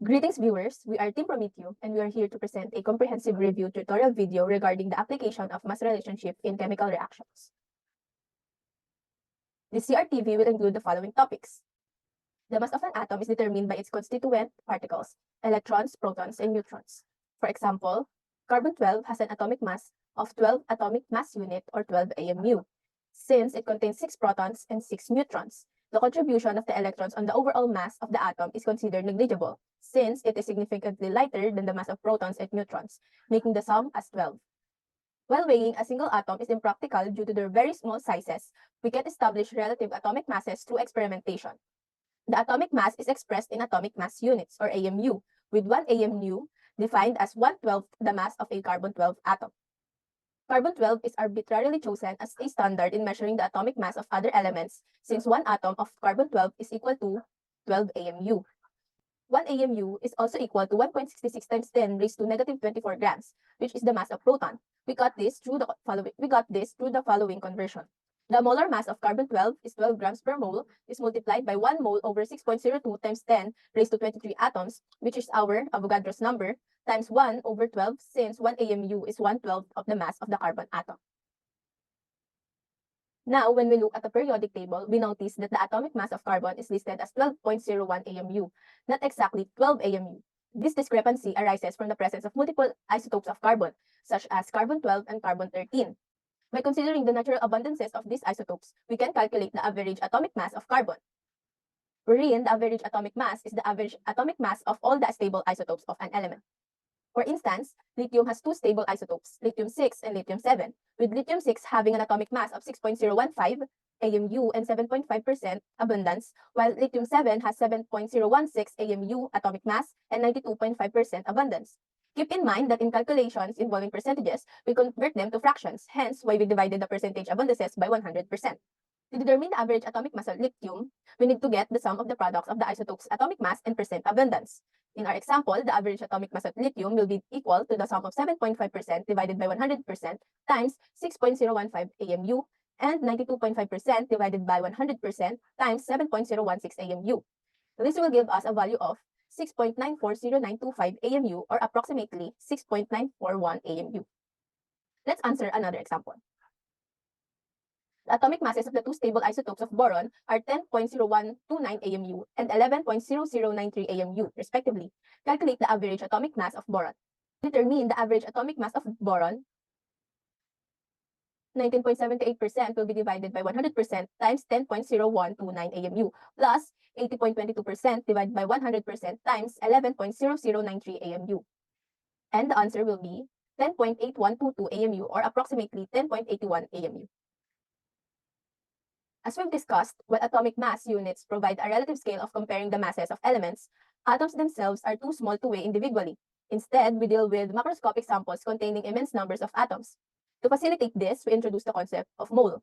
Greetings viewers, we are Team Promethium and we are here to present a comprehensive review tutorial video regarding the application of mass relationship in chemical reactions. This CRTV will include the following topics. The mass of an atom is determined by its constituent particles, electrons, protons, and neutrons. For example, carbon-12 has an atomic mass of 12 atomic mass unit or 12 AMU, since it contains 6 protons and 6 neutrons. The contribution of the electrons on the overall mass of the atom is considered negligible, since it is significantly lighter than the mass of protons and neutrons, making the sum as 12. While weighing a single atom is impractical due to their very small sizes, we can establish relative atomic masses through experimentation. The atomic mass is expressed in atomic mass units, or AMU, with 1 AMU defined as 1/12 the mass of a carbon-12 atom. Carbon-12 is arbitrarily chosen as a standard in measuring the atomic mass of other elements, since 1 atom of carbon-12 is equal to 12 AMU. 1 AMU is also equal to 1.66 times 10 raised to negative 24 grams, which is the mass of proton. We got this through the following conversion. The molar mass of carbon-12 is 12 grams per mole, is multiplied by 1 mole over 6.02 times 10 raised to 23 atoms, which is our Avogadro's number, times 1 over 12, since 1 AMU is 1/12 of the mass of the carbon atom. Now, when we look at the periodic table, we notice that the atomic mass of carbon is listed as 12.01 AMU, not exactly 12 AMU. This discrepancy arises from the presence of multiple isotopes of carbon, such as carbon-12 and carbon-13. By considering the natural abundances of these isotopes, we can calculate the average atomic mass of carbon, wherein the average atomic mass is the average atomic mass of all the stable isotopes of an element. For instance, lithium has 2 stable isotopes, lithium-6 and lithium-7, with lithium-6 having an atomic mass of 6.015 AMU and 7.5% abundance, while lithium-7 has 7.016 AMU atomic mass and 92.5% abundance. Keep in mind that in calculations involving percentages, we convert them to fractions, hence why we divided the percentage abundances by 100%. To determine the average atomic mass of lithium, we need to get the sum of the products of the isotopes' atomic mass and percent abundance. In our example, the average atomic mass of lithium will be equal to the sum of 7.5% divided by 100% times 6.015 AMU and 92.5% divided by 100% times 7.016 AMU. This will give us a value of 6.940925 AMU or approximately 6.941 AMU. Let's answer another example. The atomic masses of the 2 stable isotopes of boron are 10.0129 AMU and 11.0093 AMU, respectively. Calculate the average atomic mass of boron. Determine the average atomic mass of boron. 19.78% will be divided by 100% times 10.0129 AMU plus 80.22% divided by 100% times 11.0093 AMU. And the answer will be 10.8122 AMU or approximately 10.81 AMU. As we've discussed, while atomic mass units provide a relative scale of comparing the masses of elements, atoms themselves are too small to weigh individually. Instead, we deal with macroscopic samples containing immense numbers of atoms. To facilitate this, we introduce the concept of mole.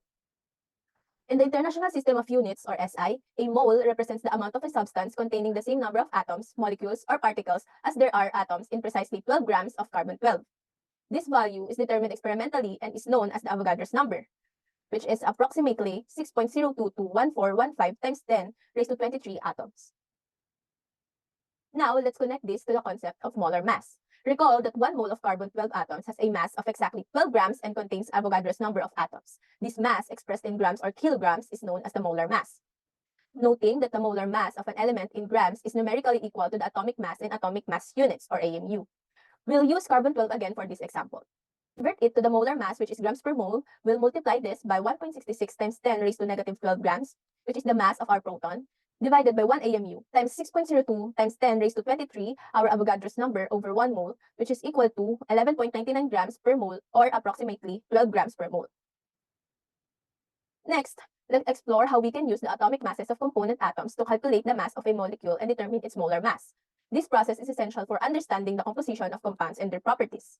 In the International System of Units, or SI, a mole represents the amount of a substance containing the same number of atoms, molecules, or particles as there are atoms in precisely 12 grams of carbon-12. This value is determined experimentally and is known as the Avogadro's number, which is approximately 6.0221415 times 10 raised to 23 atoms. Now, let's connect this to the concept of molar mass. Recall that 1 mole of carbon-12 atoms has a mass of exactly 12 grams and contains Avogadro's number of atoms. This mass, expressed in grams or kilograms, is known as the molar mass. Noting that the molar mass of an element in grams is numerically equal to the atomic mass in atomic mass units, or AMU. We'll use carbon-12 again for this example. Convert it to the molar mass, which is grams per mole. We'll multiply this by 1.66 times 10 raised to negative 12 grams, which is the mass of our proton, divided by 1 AMU, times 6.02 times 10 raised to 23, our Avogadro's number, over 1 mole, which is equal to 11.99 grams per mole, or approximately 12 grams per mole. Next, let's explore how we can use the atomic masses of component atoms to calculate the mass of a molecule and determine its molar mass. This process is essential for understanding the composition of compounds and their properties.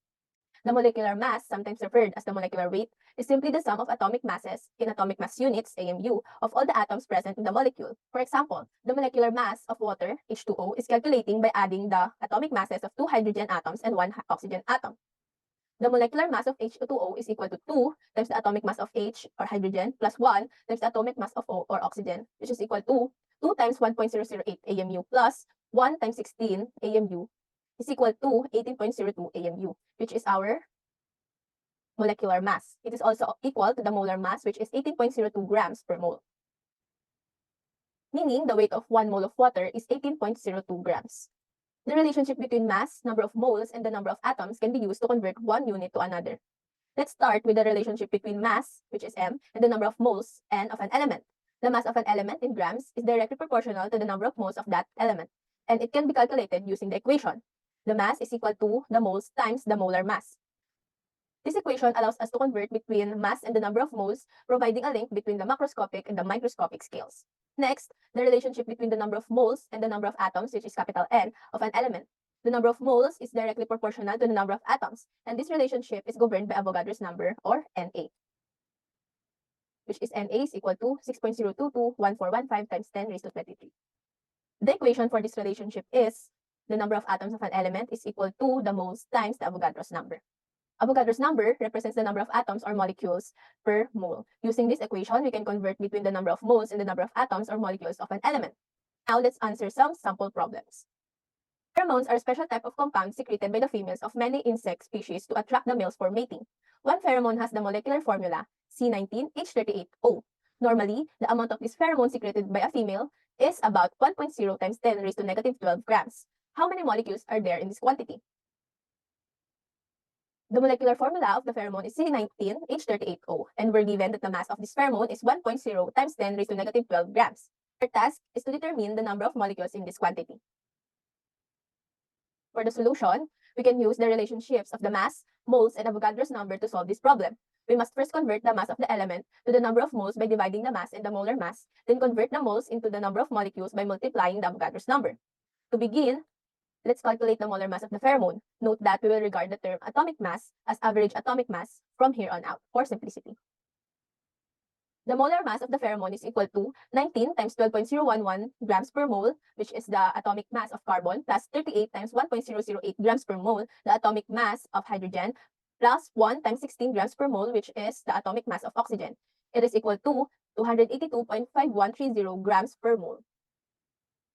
The molecular mass, sometimes referred as the molecular weight, is simply the sum of atomic masses in atomic mass units, AMU, of all the atoms present in the molecule. For example, the molecular mass of water, H2O, is calculating by adding the atomic masses of 2 hydrogen atoms and 1 oxygen atom. The molecular mass of H2O is equal to 2 times the atomic mass of H, or hydrogen, plus 1 times the atomic mass of O, or oxygen, which is equal to 2 times 1.008 AMU plus 1 times 16 AMU is equal to 18.02 AMU, which is our molecular mass. It is also equal to the molar mass, which is 18.02 grams per mole. Meaning the weight of 1 mole of water is 18.02 grams. The relationship between mass, number of moles, and the number of atoms can be used to convert one unit to another. Let's start with the relationship between mass, which is m, and the number of moles, n, of an element. The mass of an element in grams is directly proportional to the number of moles of that element, and it can be calculated using the equation. The mass is equal to the moles times the molar mass. This equation allows us to convert between mass and the number of moles, providing a link between the macroscopic and the microscopic scales. Next, the relationship between the number of moles and the number of atoms, which is capital N, of an element. The number of moles is directly proportional to the number of atoms, and this relationship is governed by Avogadro's number, or Na, which is Na is equal to 6.0221415 times 10 raised to 23. The equation for this relationship is the number of atoms of an element is equal to the moles times the Avogadro's number. Avogadro's number represents the number of atoms or molecules per mole. Using this equation, we can convert between the number of moles and the number of atoms or molecules of an element. Now let's answer some sample problems. Pheromones are a special type of compound secreted by the females of many insect species to attract the males for mating. One pheromone has the molecular formula C19H38O. Normally, the amount of this pheromone secreted by a female is about 1.0 times 10 raised to negative 12 grams. How many molecules are there in this quantity? The molecular formula of the pheromone is C19H38O, and we're given that the mass of this pheromone is 1.0 times 10 raised to negative 12 grams. Our task is to determine the number of molecules in this quantity. For the solution, we can use the relationships of the mass, moles, and Avogadro's number to solve this problem. We must first convert the mass of the element to the number of moles by dividing the mass and the molar mass, then convert the moles into the number of molecules by multiplying the Avogadro's number. To begin, let's calculate the molar mass of the pheromone. Note that we will regard the term atomic mass as average atomic mass from here on out, for simplicity. The molar mass of the pheromone is equal to 19 times 12.011 grams per mole, which is the atomic mass of carbon, plus 38 times 1.008 grams per mole, the atomic mass of hydrogen, plus 1 times 16 grams per mole, which is the atomic mass of oxygen. It is equal to 282.5130 grams per mole.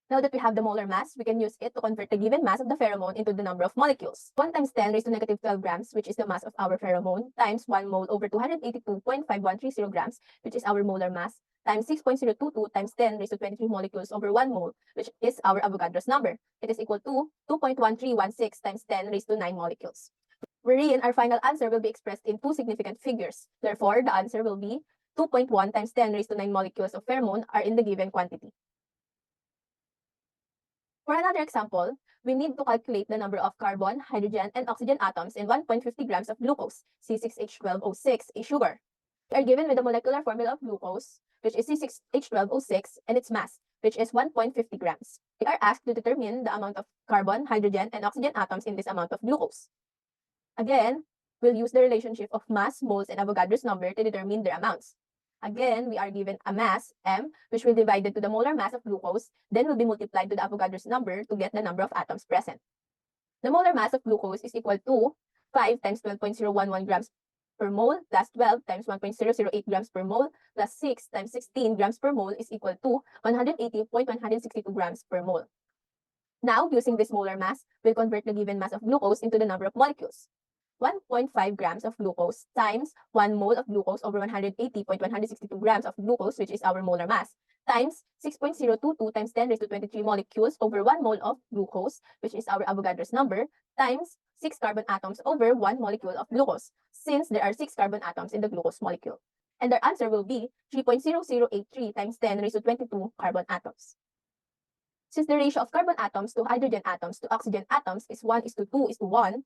Now that we have the molar mass, we can use it to convert the given mass of the pheromone into the number of molecules. 1 times 10 raised to negative 12 grams, which is the mass of our pheromone, times 1 mole over 282.5130 grams, which is our molar mass, times 6.022 times 10 raised to 23 molecules over 1 mole, which is our Avogadro's number. It is equal to 2.1316 times 10 raised to 9 molecules. Wherein our final answer will be expressed in two significant figures. Therefore, the answer will be 2.1 times 10 raised to 9 molecules of pheromone are in the given quantity. For another example, we need to calculate the number of carbon, hydrogen, and oxygen atoms in 1.50 grams of glucose, C6H12O6, a sugar. We are given with the molecular formula of glucose, which is C6H12O6, and its mass, which is 1.50 grams. We are asked to determine the amount of carbon, hydrogen, and oxygen atoms in this amount of glucose. Again, we'll use the relationship of mass, moles, and Avogadro's number to determine their amounts. Again, we are given a mass, m, which will be divided to the molar mass of glucose, then will be multiplied to the Avogadro's number to get the number of atoms present. The molar mass of glucose is equal to 5 times 12.011 grams per mole plus 12 times 1.008 grams per mole plus 6 times 16 grams per mole is equal to 180.162 grams per mole. Now, using this molar mass, we'll convert the given mass of glucose into the number of molecules. 1.5 grams of glucose times 1 mole of glucose over 180.162 grams of glucose, which is our molar mass, times 6.022 times 10 raised to 23 molecules over 1 mole of glucose, which is our Avogadro's number, times 6 carbon atoms over 1 molecule of glucose, since there are 6 carbon atoms in the glucose molecule. And our answer will be 3.0083 times 10 raised to 22 carbon atoms. Since the ratio of carbon atoms to hydrogen atoms to oxygen atoms is 1:2:1,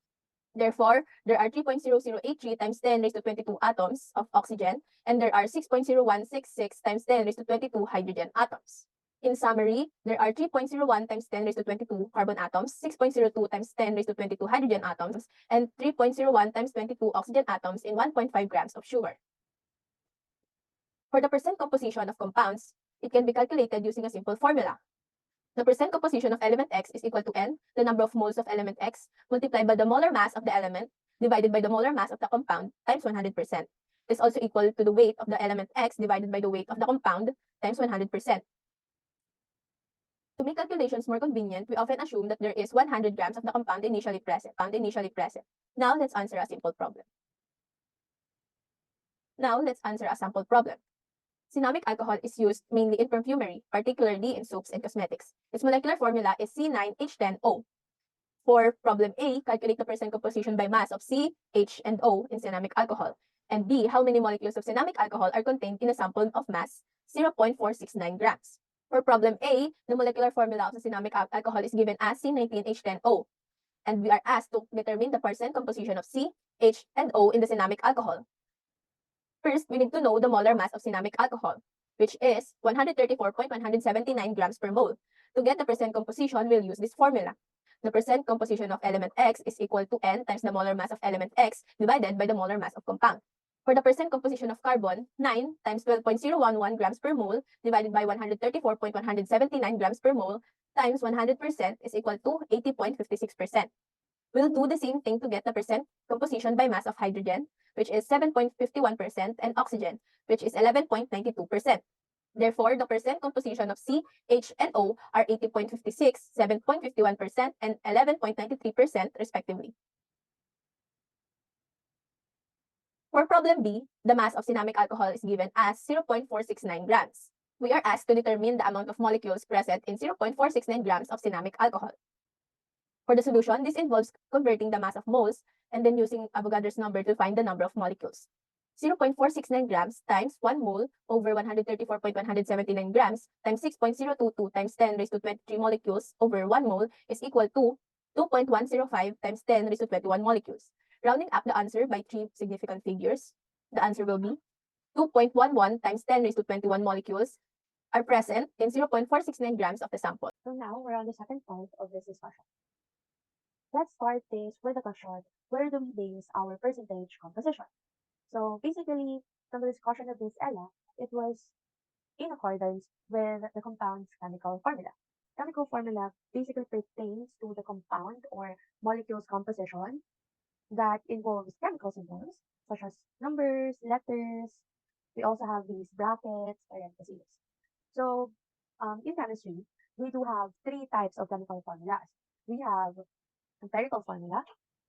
therefore, there are 3.0083 times 10 raised to 22 atoms of oxygen, and there are 6.0166 times 10 raised to 22 hydrogen atoms. In summary, there are 3.01 times 10 raised to 22 carbon atoms, 6.02 times 10 raised to 22 hydrogen atoms, and 3.01 times 22 oxygen atoms in 1.5 grams of sugar. For the percent composition of compounds, it can be calculated using a simple formula. The percent composition of element X is equal to N, the number of moles of element X, multiplied by the molar mass of the element, divided by the molar mass of the compound, times 100%. This is also equal to the weight of the element X divided by the weight of the compound, times 100%. To make calculations more convenient, we often assume that there is 100 grams of the compound initially present. Now let's answer a simple problem. Cinnamic alcohol is used mainly in perfumery, particularly in soaps and cosmetics. Its molecular formula is C9H10O. For problem A, calculate the percent composition by mass of C, H, and O in cinnamic alcohol. And B, how many molecules of cinnamic alcohol are contained in a sample of mass 0.469 grams. For problem A, the molecular formula of the cinnamic alcohol is given as C19H10O. And we are asked to determine the percent composition of C, H, and O in the cinnamic alcohol. First, we need to know the molar mass of cinnamic alcohol, which is 134.179 grams per mole. To get the percent composition, we'll use this formula. The percent composition of element X is equal to N times the molar mass of element X divided by the molar mass of compound. For the percent composition of carbon, 9 times 12.011 grams per mole divided by 134.179 grams per mole times 100% is equal to 80.56%. We'll do the same thing to get the percent composition by mass of hydrogen, which is 7.51%, and oxygen, which is 11.92%. Therefore, the percent composition of C, H, and O are 80.56, 7.51%, and 11.93% respectively. For problem B, the mass of cinnamic alcohol is given as 0.469 grams. We are asked to determine the amount of molecules present in 0.469 grams of cinnamic alcohol. For the solution, this involves converting the mass of moles and then using Avogadro's number to find the number of molecules. 0.469 grams times 1 mole over 134.179 grams times 6.022 times 10 raised to 23 molecules over 1 mole is equal to 2.105 times 10 raised to 21 molecules. Rounding up the answer by 3 significant figures, the answer will be 2.11 times 10 raised to 21 molecules are present in 0.469 grams of the sample. So now we're on the second part of this discussion. Let's start this with the question, where do we base our percentage composition? So basically, from the discussion of this Ella, it was in accordance with the compound's chemical formula. Chemical formula basically pertains to the compound or molecule's composition that involves chemical symbols, such as numbers, letters. We also have these brackets, parentheses. So in chemistry, we do have three types of chemical formulas. We have empirical formula,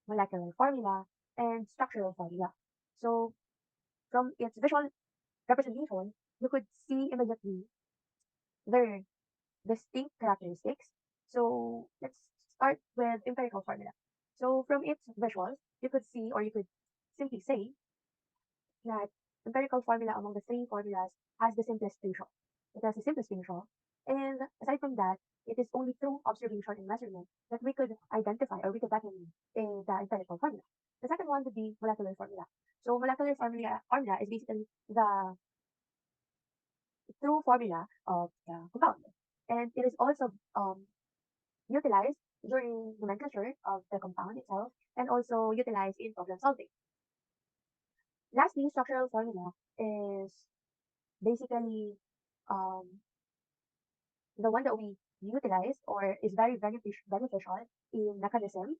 molecular formula, and structural formula. So from its visual representation, you could see immediately their distinct characteristics. So let's start with empirical formula. So from its visuals, you could see or you could simply say that empirical formula among the three formulas has the simplest ratio. It has the simplest ratio. And aside from that, it is only through observation and measurement that we could identify or we could determine the empirical formula. The second one would be molecular formula. So molecular formula is basically the true formula of the compound. And it is also utilized during nomenclature of the compound itself and also utilized in problem solving. Lastly, structural formula is basically um, the one that we utilize or is very beneficial in mechanism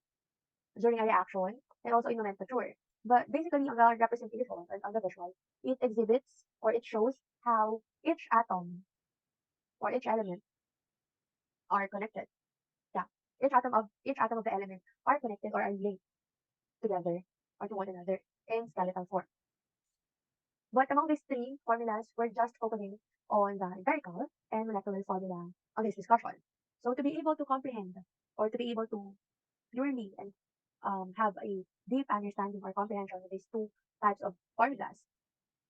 during a reaction and also in nomenclature. But basically, on the representation and on the visual, it exhibits or it shows how each atom or each element are connected. Yeah, each atom of the element are connected or are linked together or to one another in skeletal form. But among these three formulas, we're just focusing on the empirical and molecular formula on this discussion. So to be able to comprehend or to be able to purely and have a deep understanding or comprehension of these two types of formulas,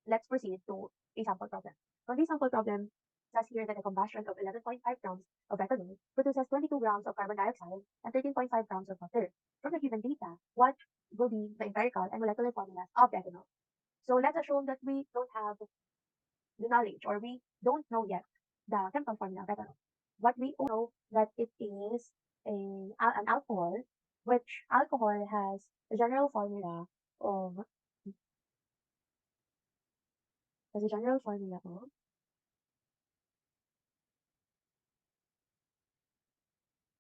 let's proceed to a sample problem. From this sample problem, it says here that the combustion of 11.5 grams of ethanol produces 22 grams of carbon dioxide and 13.5 grams of water. From the given data, what will be the empirical and molecular formulas of ethanol? So let's assume that we don't have the knowledge or we don't know yet the chemical formula of ethanol. But we know that it is an alcohol, which alcohol has a general formula of has a general formula of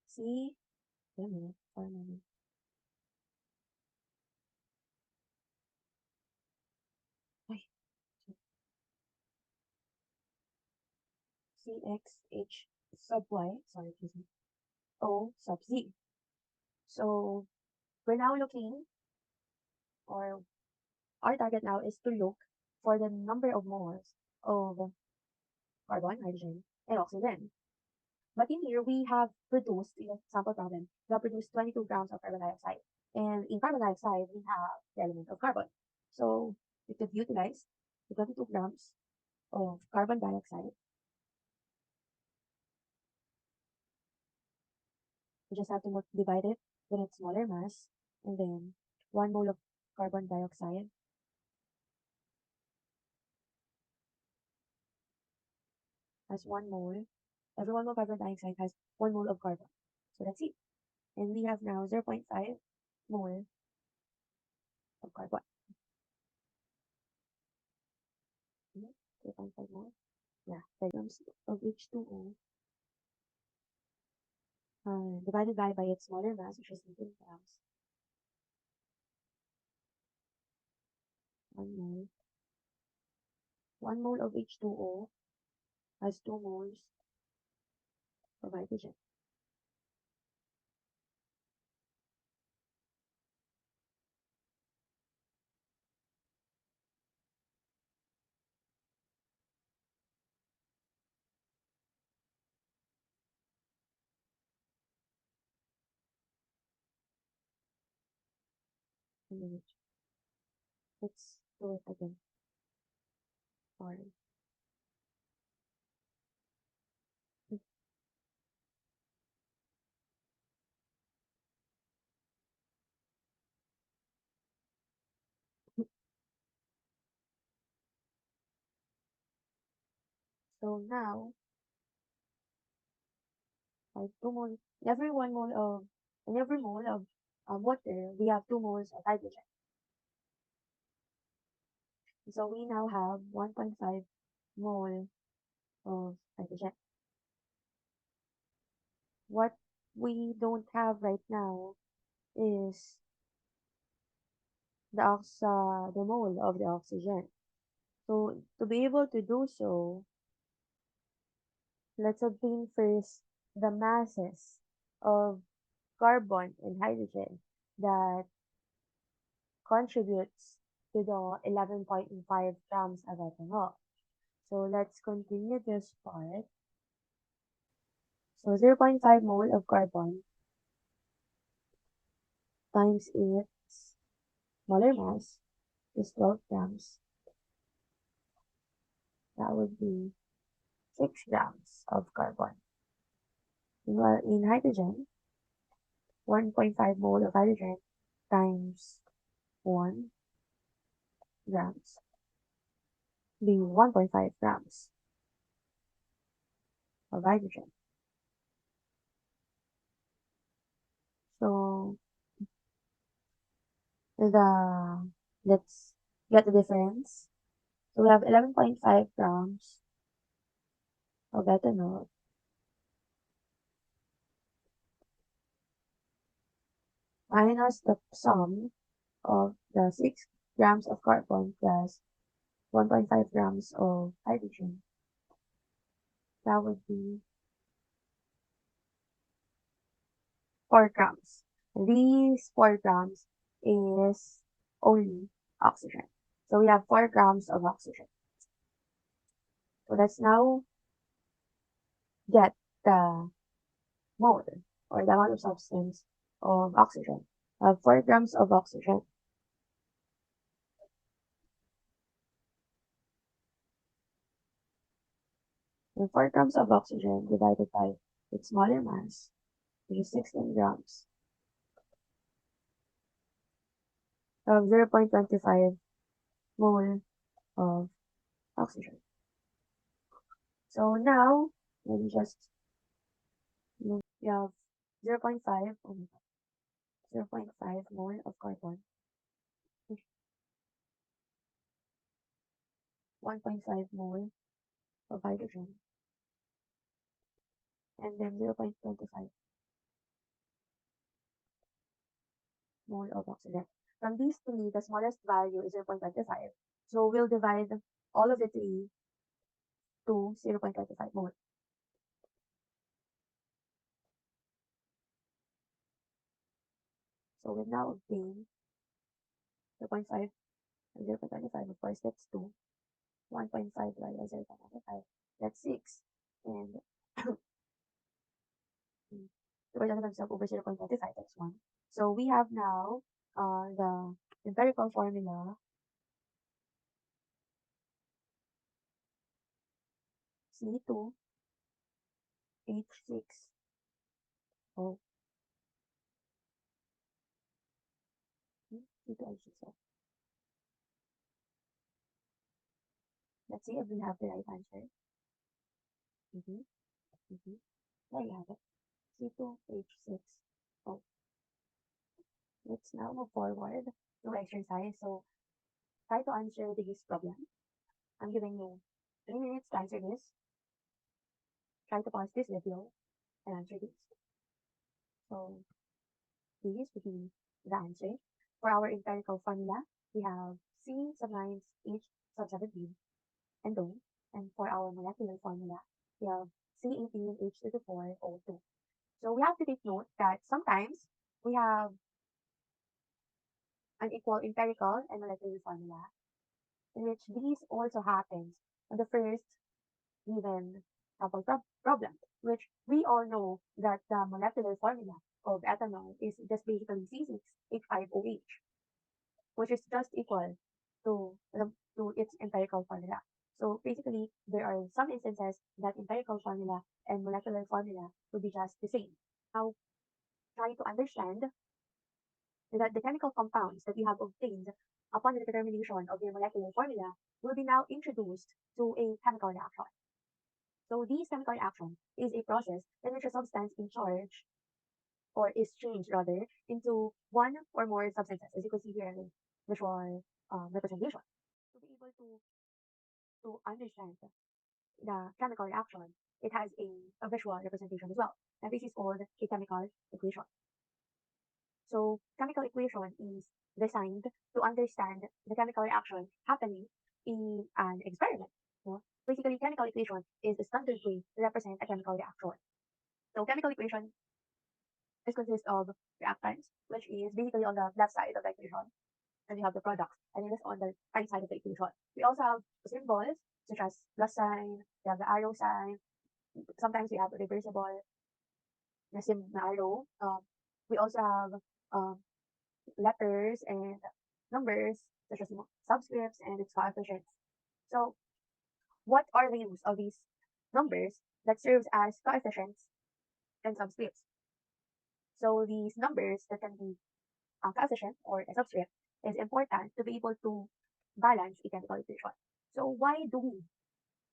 C formula CXH sub Y, sorry, excuse me, O sub Z. So we're now looking, or our target now is to look for the number of moles of carbon, hydrogen, and oxygen. But in here, we have produced, in a sample problem, we have produced 22 grams of carbon dioxide. And in carbon dioxide, we have the element of carbon. So we could utilize the 22 grams of carbon dioxide. We just have to divide it with its smaller mass, and then 1 mole of carbon dioxide has 1 mole. Every 1 mole of carbon dioxide has 1 mole of carbon. So that's it. And we have now 0.5 mole of carbon. 0.5 mole. Yeah, grams of H2O divided by its smaller mass, which is 18 grams. 1 mole. 1 mole of H2O has 2 moles of hydrogen. And then let's do it again. Sorry. So now, like 2 mole, in every mole of water, we have 2 moles of hydrogen. So we now have 1.5 mole of hydrogen. What we don't have right now is the mole of the oxygen. So to be able to do so, let's obtain first the masses of carbon and hydrogen that contributes to the 11.5 grams of ethanol. So let's continue this part. So 0.5 mole of carbon times its molar mass is 12 grams. That would be 6 grams of carbon. While in hydrogen, 1.5 mole of hydrogen times 1 grams be 1.5 grams of hydrogen. So the let's get the difference. So we have 11.5 grams of ethanol minus the sum of the 6 grams of carbon plus 1.5 grams of hydrogen. That would be 4 grams. These 4 grams is only oxygen. So we have 4 grams of oxygen. So let's now get the mole or the amount of substance of oxygen. 4 grams of oxygen. And 4 grams of oxygen divided by its smaller mass, which is 16 grams of 0.25 mole of oxygen. So now, let me just, we have 0.5, 0.5 mole of carbon, 1.5 mole of hydrogen, and then 0.25 mole of oxygen. From these three, the smallest value is 0.25. So we'll divide all of the three to 0.25 mole. So we've now obtained 0.5 and 0.25. Of course, that's 2. 1.5 divided by 0.95. That's 6. And 2.25 over 0.25, that's 1. So we have now the empirical formula C2H6. Oh, C2H6. Let's see if we have the right answer. Mm-hmm. Mm-hmm. There you have it. C2H6. Oh, let's now move forward to exercise. So try to answer this problem. I'm giving you 3 minutes to answer this. Try to pause this video and answer this. So this would be the answer. For our empirical formula, we have C sub 9 H sub 17 and O. And for our molecular formula, we have C18 H24O2. So we have to take note that sometimes we have unequal empirical and molecular formula, in which these also happens on the first given sample problem, which we all know that the molecular formula of ethanol is just basically C6H5OH, which is just equal to its empirical formula. So basically, there are some instances that empirical formula and molecular formula will be just the same. Now, try to understand that the chemical compounds that we have obtained upon the determination of their molecular formula will be now introduced to a chemical reaction. So this chemical reaction is a process in which a substance in charge or is changed rather into one or more substances, as you can see here in the visual representation. To be able to understand the chemical reaction, it has a visual representation as well. And this is called a chemical equation. So chemical equation is designed to understand the chemical reaction happening in an experiment. No? Basically, chemical equation is the standard way to represent a chemical reaction. So chemical equation is consists of reactants, which is basically on the left side of the equation, and we have the products, and it is on the right side of the equation. We also have symbols such as plus sign, we have the arrow sign, sometimes we have reversible na arrow. We also have um, letters and numbers such as subscripts and its coefficients. So what are the use of these numbers that serves as coefficients and subscripts? So these numbers that can be a coefficient or a subscript is important to be able to balance a chemical equation. So why do we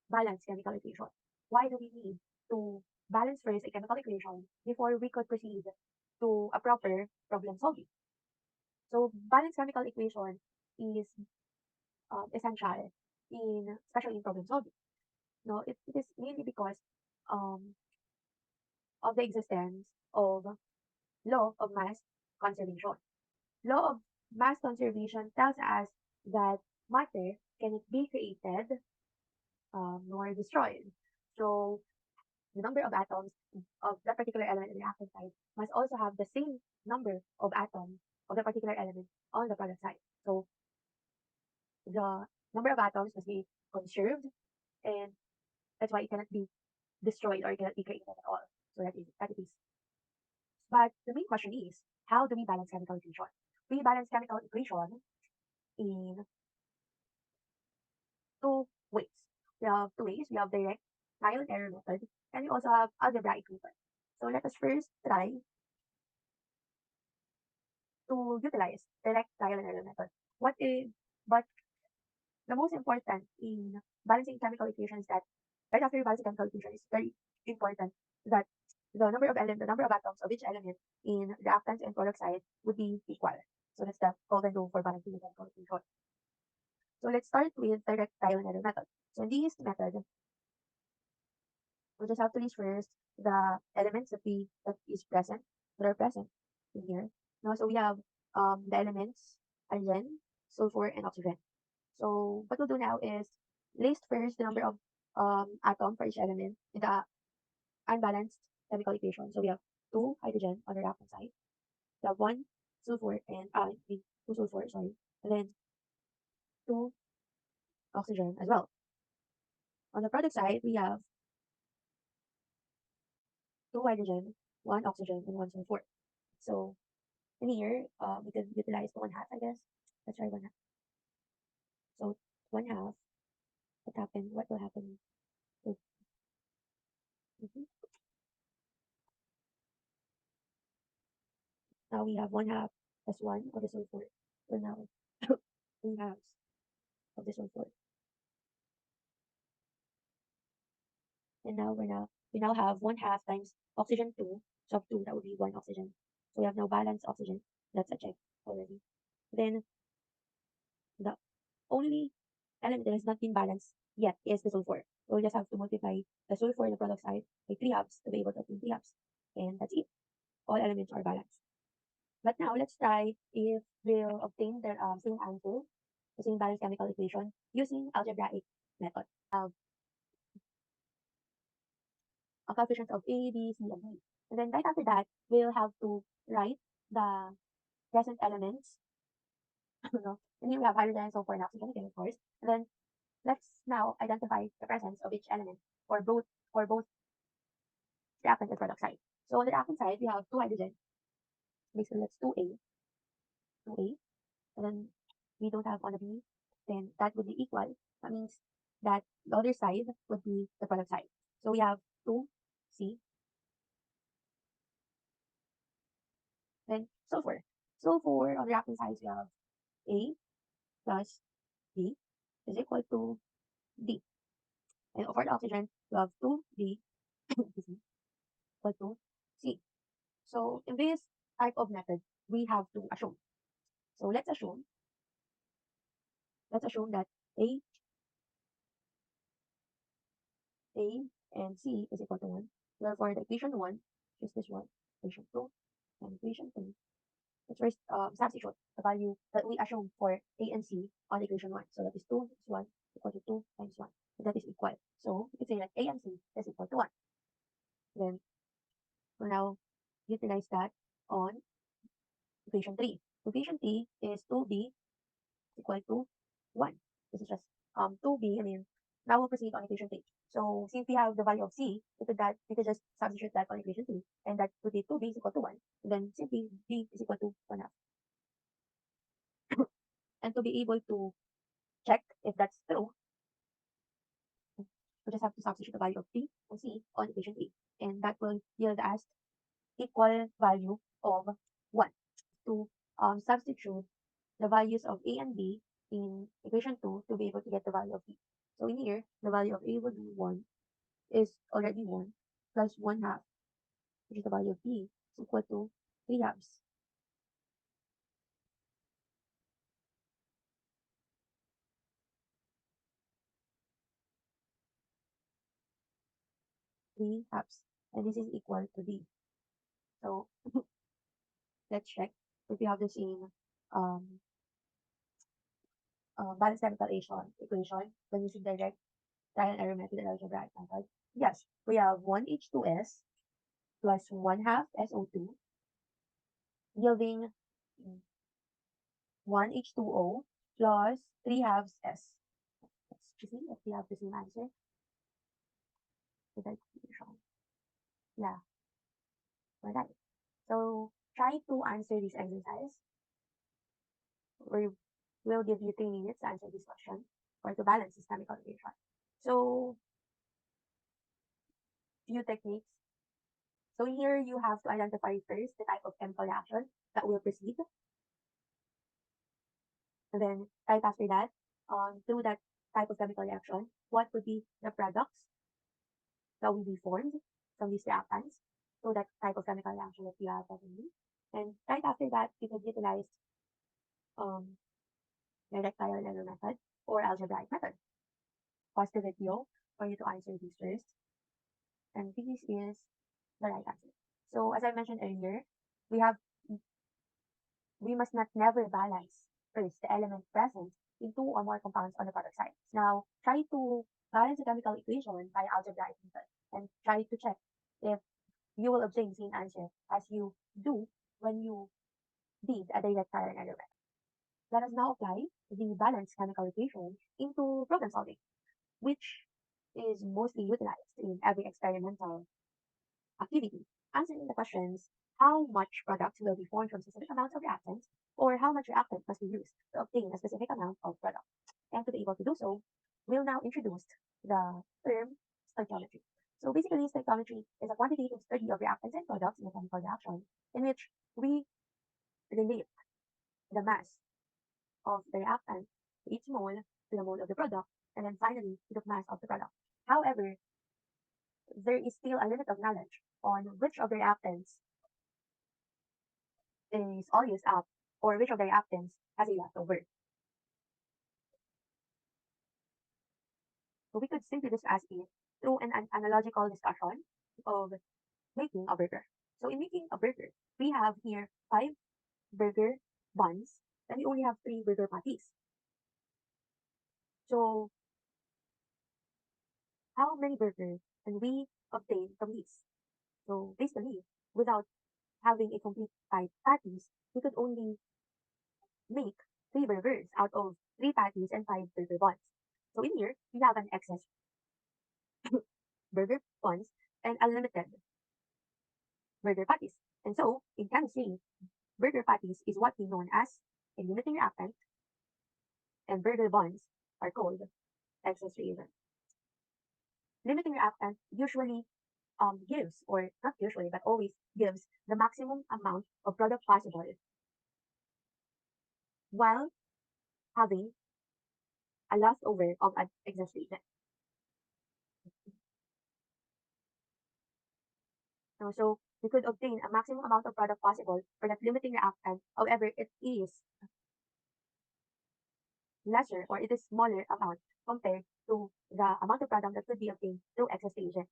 balance chemical equation? Why do we need to balance first a chemical equation before we could proceed to a proper problem solving? So balanced chemical equation is essential in especially in problem solving. No, it is mainly because um, of the existence of law of mass conservation. Law of mass conservation tells us that matter cannot be created nor destroyed. So the number of atoms of that particular element in the reactant side must also have the same number of atoms of the particular element on the product side. So the number of atoms must be conserved, and that's why it cannot be destroyed or it cannot be created at all. So that it is. But the main question is, how do we balance chemical equation? We balance chemical equation in two ways. We have two ways. We have direct trial and error method, and we also have algebraic method. So let us first try to utilize direct trial and error method. What is but the most important in balancing chemical equations that right after you balance chemical equation is very important that the number of atoms of each element in reactants and product side would be equal. So that's the golden rule for balancing the chemical equation. So let's start with direct trial and error method. So in this method, we just have to list first the elements that are present in here. Now, so we have the elements argon, sulfur, and oxygen. So what we'll do now is list first the number of atom for each element in the unbalanced chemical equation. So we have two hydrogen on the reactant side. We have one sulfur and two sulfur, sorry, and then two oxygen as well. On the product side, we have two hydrogen, one oxygen, and one sulfur. So in here, we can utilize one half, I guess. Let's try one half. So one half, what will happen? So, mhm. Now we have one half plus one of the sulfur. So now three halves of the sulfur. And now we now have one half times oxygen two, sub two, that would be one oxygen. So we have now balanced oxygen. That's a check already. Then the only element that has not been balanced yet is the sulfur. So we just have to multiply the sulfur in the product side by three halves to be able to obtain three halves. And that's it. All elements are balanced. But now let's try if we'll obtain the same answer, the same balanced chemical equation using algebraic method. Coefficients of A, B, C, and D. And then right after that, we'll have to write the present elements. No? And here we have hydrogen, sulfur, and oxygen again, of course. And then let's now identify the presence of each element for both reactant and product side. So on the reactant side, we have two hydrogen. Basically, that's 2A, and then we don't have on the B, then that would be equal. That means that the other side would be the product side. So we have 2C, then sulfur. Sulfur on the reactant side, we have A plus B is equal to D. And for the oxygen, we have 2D equal to C. So in this type of method, we have to assume. So let's assume that A A and C is equal to 1. Therefore, the equation 1 is this one, equation 2, and equation 3. Let's first substitute the value that we assume for A and C on equation 1. So that is 2 times 1 equal to 2 times 1. And that is equal. So we can say that A and C is equal to 1. Then we'll now utilize that on equation 3. Equation 3 is 2B equal to 1. This is just 2B, now we'll proceed on equation 3. So since we have the value of C, we could just substitute that on equation 3, and that would be 2B is equal to 1. And then simply B is equal to 1 half. And to be able to check if that's true, we just have to substitute the value of B and C on equation 3. And that will yield us equal value of 1. To substitute the values of A and B in equation 2 to be able to get the value of B. So in here, the value of A would be 1, is already 1, plus 1 half, which is the value of B, is equal to 3 halves. 3 halves. And this is equal to D. So let's check if we have the same um, balanced chemical equation when using direct trial and error method and algebraic method. Yes, we have 1H2S plus 1 half SO2 yielding 1H2O plus 3 halves S. Let's see if we have the same answer. Yeah, we're right. So try to answer this exercise. We will give you 3 minutes to answer this question or to balance this chemical equation. So few techniques. So here you have to identify first the type of chemical reaction that will proceed. And then right after that, through that type of chemical reaction, what would be the products that will be formed from these reactants? So that type of chemical reaction that we have presently. And right after that, you could utilize um, direct trial and error method or algebraic method. Pause the video for you to answer these first. And this is the right answer. So as I mentioned earlier, we have we must not never balance first the element present in two or more compounds on the product side. Now, try to balance the chemical equation by algebraic method and try to check if you will obtain the same answer as you do when you did a direct trial and error method. Let us now apply the balanced chemical equation into problem solving, which is mostly utilized in every experimental activity, answering the questions how much product will be formed from specific amounts of reactants or how much reactant must be used to obtain a specific amount of product. And to be able to do so, we'll now introduce the term stoichiometry. So basically, stoichiometry is a quantitative study of reactants and products in a chemical reaction in which we relate the mass of the reactant to each mole to the mole of the product, and then finally to the mass of the product. However, there is still a limit of knowledge on which of the reactants is all used up or which of the reactants has a leftover. So we could simply discuss it through an analogical discussion of making a burger. So in making a burger, we have here 5 burger buns, and we only have 3 burger patties. So how many burgers can we obtain from these? So basically, without having a complete 5 patties, we could only make 3 burgers out of 3 patties and 5 burger buns. So in here, we have an excess burger buns and unlimited burger patties. And so, in chemistry, burger patties is what we know as a limiting reactant, and burger buns are called excess reagent. Limiting reactant usually gives, or not usually, but always gives the maximum amount of product possible while having a leftover of an excess reagent. So we could obtain a maximum amount of product possible for that limiting reactant. However, it is lesser or it is smaller amount compared to the amount of product that could be obtained through excess reagent.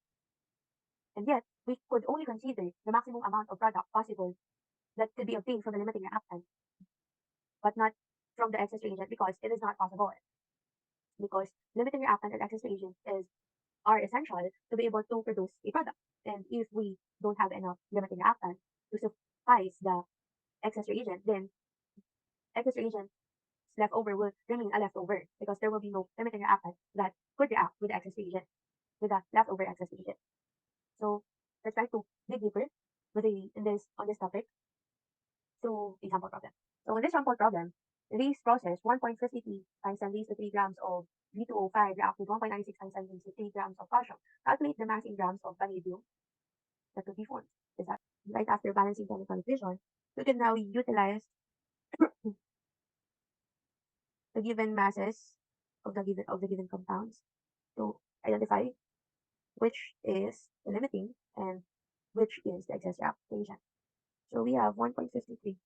And yet, we could only consider the maximum amount of product possible that could be obtained from the limiting reactant, but not from the excess reagent because it is not possible. Because limiting reactant and excess reagent are essential to be able to produce a product. And if we don't have enough limiting reactant to suffice the excess reagent, then excess reagent leftover will remain a leftover because there will be no limiting reactant that could react with the excess reagent, with the leftover excess reagent. So let's try to dig deeper on this topic. So example problem. So in this sample problem, this process 1.53 times 10 raised to 3 grams of V2O5 react with 1.96 times 10 raised to 3 grams of calcium. Calculate the mass in grams of vanadium that will be formed. Is that right after balancing chemical equation? We can now utilize the given masses of the given compounds to identify which is the limiting and which is the excess reaction. So we have 1.53.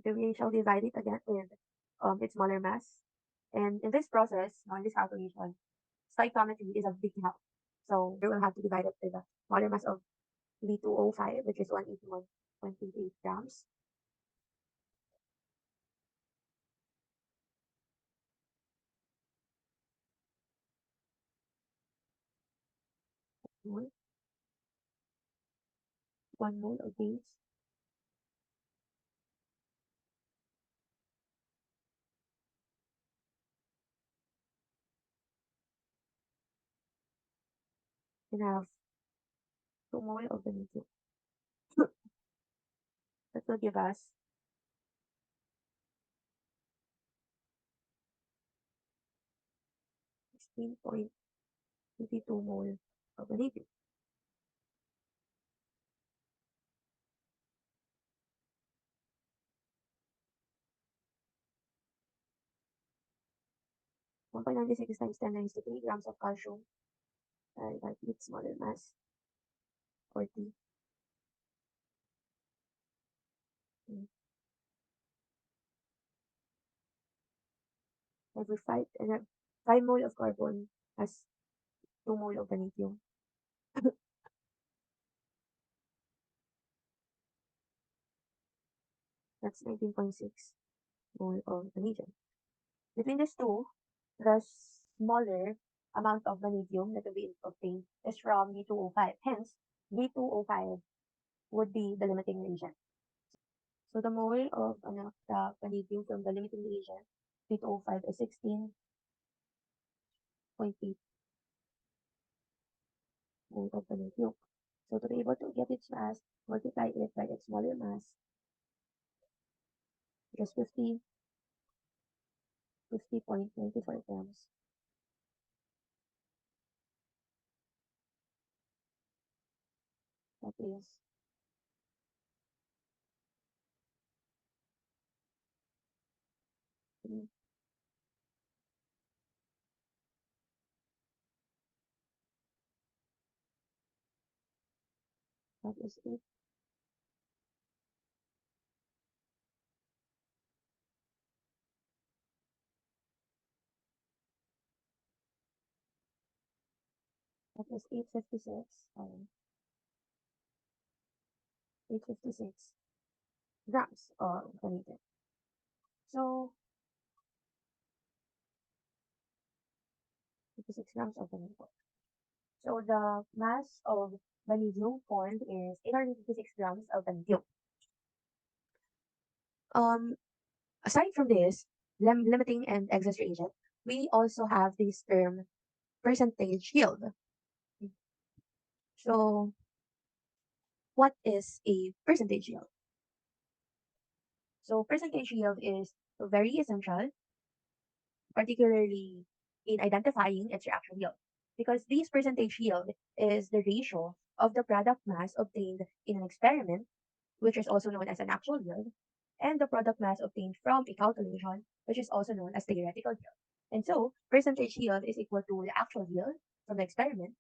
Then we shall divide it again with its molar mass. And in this process, in this calculation, stoichiometry is a big help. So we will have to divide it with the molar mass of V2O5, which is 181.28 grams. Mole. 1 mole of these. And have 2 mole of the medium. That will give us 16.82 mole of the medium. 1.96 times 10 raised to 3 grams of calcium. That its molar mass 40. Mm. Every 5 mole of carbon has 2 mole of vanadium. That's 19.6 mole of vanadium. Between these two, the smaller amount of vanadium that will be obtained is from B2O5. Hence, B2O5 would be the limiting reagent. So the mole of the vanadium from the limiting reagent, B2O5 is 16.8 mole of vanadium. So to be able to get its mass, multiply it by its molar mass, which is 50.94 grams. That is mm, that is 8. That is 856. 856 grams of vanadium. So 56 grams of vanadium. So the mass of vanadium formed is 856 grams of vanadium. Um, Aside from this, limiting and excess reagent, we also have this term percentage yield. So what is a percentage yield? So percentage yield is very essential, particularly in identifying its reaction yield, because this percentage yield is the ratio of the product mass obtained in an experiment, which is also known as an actual yield, and the product mass obtained from a calculation, which is also known as theoretical yield. And so, percentage yield is equal to the actual yield from the experiment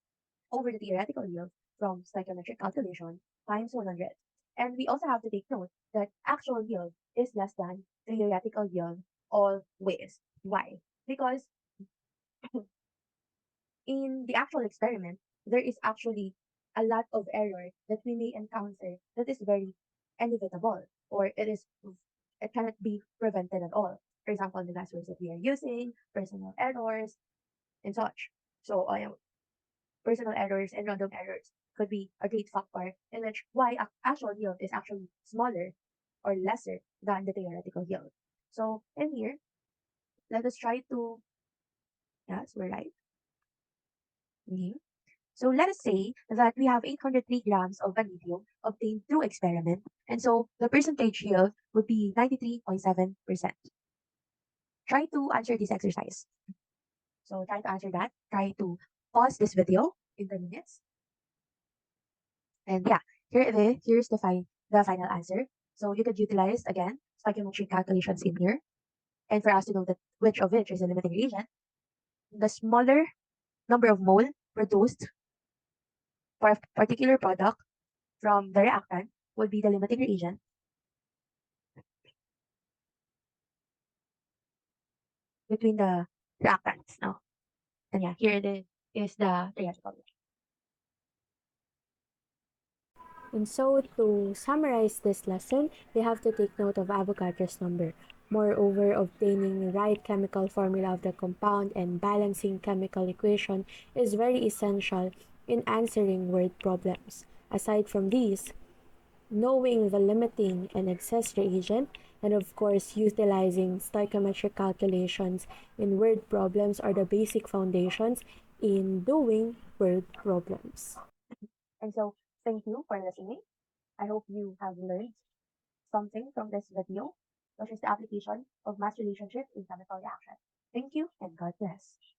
over the theoretical yield from stoichiometric calculation times 100. And we also have to take note that actual yield is less than theoretical yield always. Why? Because in the actual experiment, there is actually a lot of error that we may encounter that is very inevitable, or it cannot be prevented at all. For example, the passwords that we are using, personal errors, and such. So personal errors and random errors could be a great factor in which why actual yield is actually smaller or lesser than the theoretical yield. So in here, let us try to, yes, we're right. Mhm. So let us say that we have 803 grams of vanadium obtained through experiment, and so the percentage yield would be 93.7%. Try to answer this exercise. So try to answer that. Try to pause this video in 10 minutes. And yeah, here's the final answer. So you could utilize again stoichiometric calculations in here. And for us to know that which is a limiting reagent, the smaller number of mole produced for a particular product from the reactant would be the limiting reagent between the reactants. No. And yeah, is the theoretical. And so, to summarize this lesson, we have to take note of Avogadro's number. Moreover, obtaining right chemical formula of the compound and balancing chemical equation is very essential in answering word problems. Aside from these, knowing the limiting and excess reagent, and of course, utilizing stoichiometric calculations in word problems are the basic foundations in doing word problems. And so thank you for listening. I hope you have learned something from this video, which is the application of mass relationship in chemical reaction. Thank you and God bless.